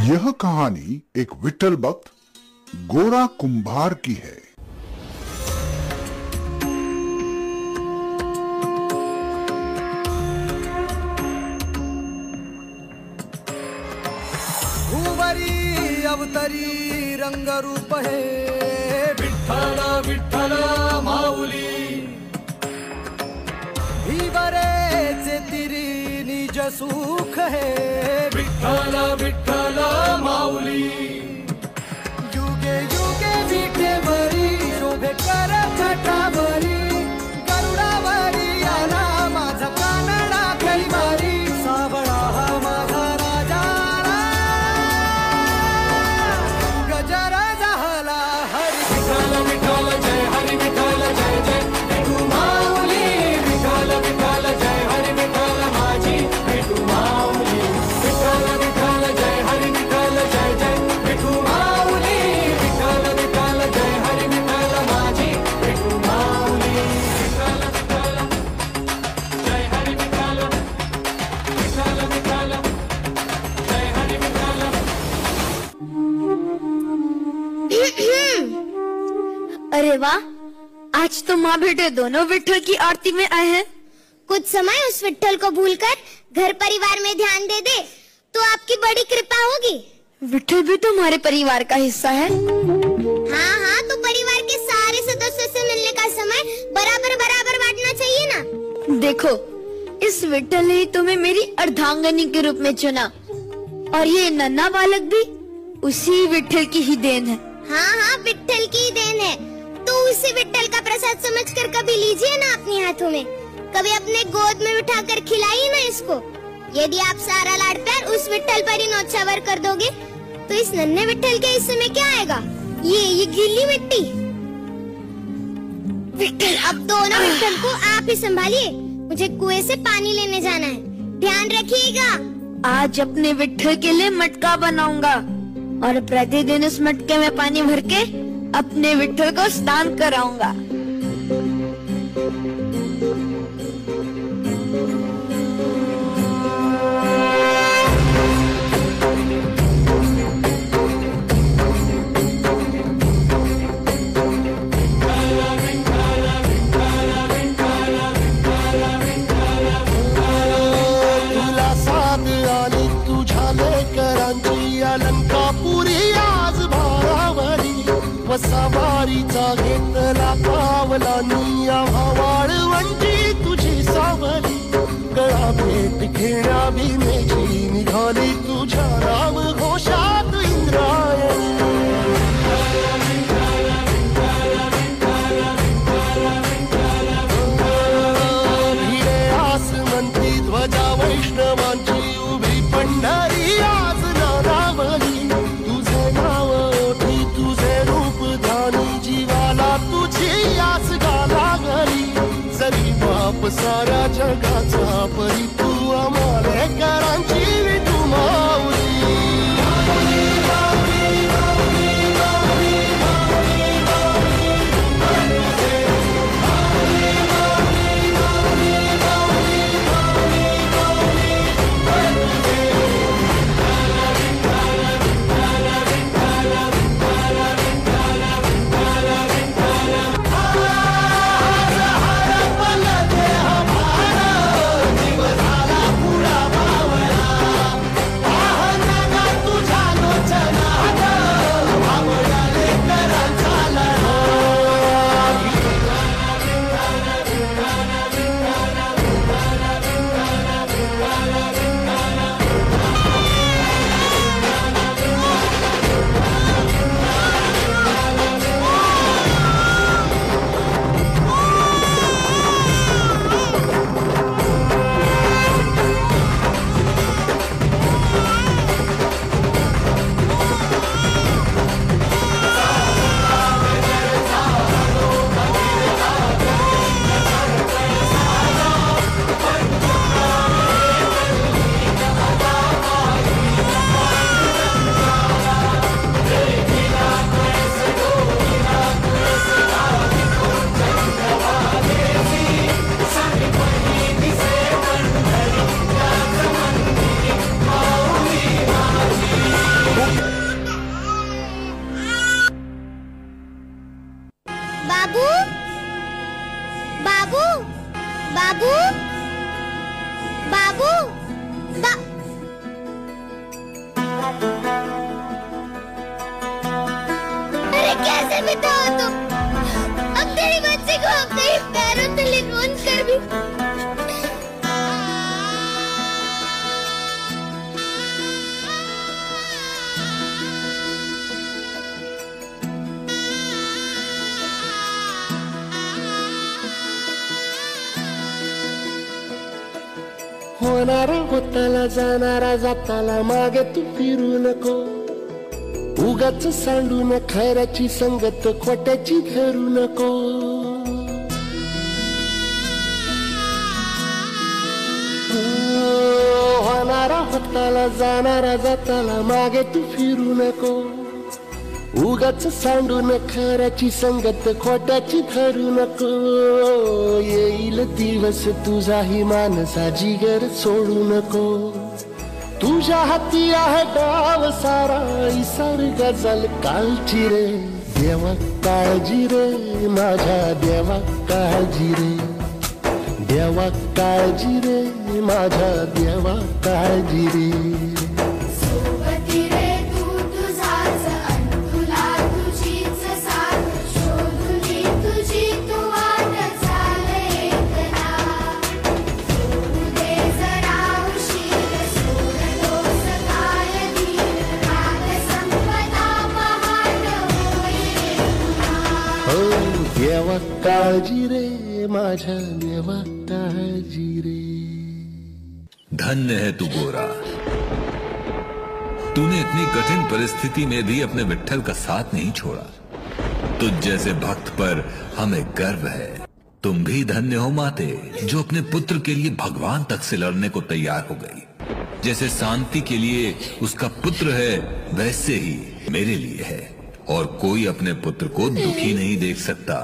यह कहानी एक विठ्ठल भक्त गोरा कुंभार की है। भूवरी अवतरी रंगरूप है विठ्ठल विठ्ठल माऊली, भीवरेचे तिरी निज सुख है विठ्ठल विठ्ठल माऊली, युगे युगे विठेवरी शोभे कर छटावरी, गरुडावरी आला माझा कानडा कैवारी, सावळा हा माझा राजा गजर झाला हरी विठ्ठल विठ्ठल जय हरी विठ्ठल जय जय विठू माऊली, विठ्ठल विठ्ठल जय हरी विठ्ठल माझी विठू माऊली, विठ्ठल विठ्ठल जय हरी विठ्ठल जय जय विठू माऊली, विठ्ठल विठ्ठल जय हरी विठ्ठल माझी विठू माऊली, विठ्ठल विठ्ठल जय हरी विठ्ठल, विठ्ठल विठ्ठल जय हरी विठ्ठल। अरे वाह, आज तो माँ बेटे दोनों विठ्ठल की आरती में आए हैं। कुछ समय उस विठ्ठल को भूलकर घर परिवार में ध्यान दे दे तो आपकी बड़ी कृपा होगी। विठ्ठल भी तो हमारे परिवार का हिस्सा है। हाँ हाँ, तो परिवार के सारे सदस्यों से मिलने का समय बराबर बराबर बांटना चाहिए ना। देखो, इस विठ्ठल ने तुम्हें मेरी अर्धांगनी के रूप में चुना, और ये नन्हा बालक भी उसी विठ्ठल की ही देन है। हाँ हाँ, विठ्ठल की देन है, तो उसी विठ्ठल का प्रसाद समझकर कभी लीजिए ना अपने हाथों में, कभी अपने गोद में उठाकर खिलाइए ना इसको। यदि आप सारा लाड प्यार उस विठ्ठल पर ही न्योछावर कर दोगे तो इस नन्हे विठ्ठल के हिस्से में क्या आएगा? ये गीली मिट्टी। विठ्ठल, अब दोनों विठ्ठल को आप ही संभालिए, मुझे कुएं से पानी लेने जाना है, ध्यान रखिएगा। आज अपने विठ्ठल के लिए मटका बनाऊंगा और प्रतिदिन उस मटके में पानी भर के अपने विठ्ठल को स्नान कराऊंगा। तुला साथ आली तुझ्या लेकरांची अलंकापुरी आज भारावरी, वसावारीचा घेतला पावला निया वाळवंटी तुझी सावली, गळा भेट घेण्या भीमेची निघाली तुझ्या राम घोषात इंद्रायणी। भिडे आसमंती ध्वजा वैष्णवांची उभी पंढरी आज नारावली, तुझे नाव ओठी तुझे रूप ध्यानी, जीवाला तुझी आस गाला घरी, जरी बाप साऱ्या जगाचा परी तू आम्हाला करांची विठू माऊली। दिवस अरे कैसे बिताओ तुम? अब तेरी बच्ची को अपने ही पैरों तले रोन कर भी होणारा होताला जाणारा जाताला मागे तू फिरू नको उगाच सांडून खैराची संगत खोट्याची धरू नको होणारा होताला जाणारा जाताला मागे तू फिरू नको उगाच सांडून खऱ्याची संगत खोट्याची धरू नको येईल दिवस तुझाही मानसा जिगर सोडू नको तुझ्या हाती आहे डाव सारा इसर गजल कालची रे देवा काळजी रे माझ्या देवा काळजी रे देवा काळजी रे माझ्या देवा काळजी रे देवा काळजी रे माझ्या देवा काळजी रे। धन्य है तू गोरा, तूने इतनी कठिन परिस्थिति में भी अपने विट्ठल का साथ नहीं छोड़ा। तुझ जैसे भक्त पर हमें गर्व है। तुम भी धन्य हो माते जो अपने पुत्र के लिए भगवान तक से लड़ने को तैयार हो गई। जैसे शांति के लिए उसका पुत्र है वैसे ही मेरे लिए है, और कोई अपने पुत्र को दुखी नहीं देख सकता।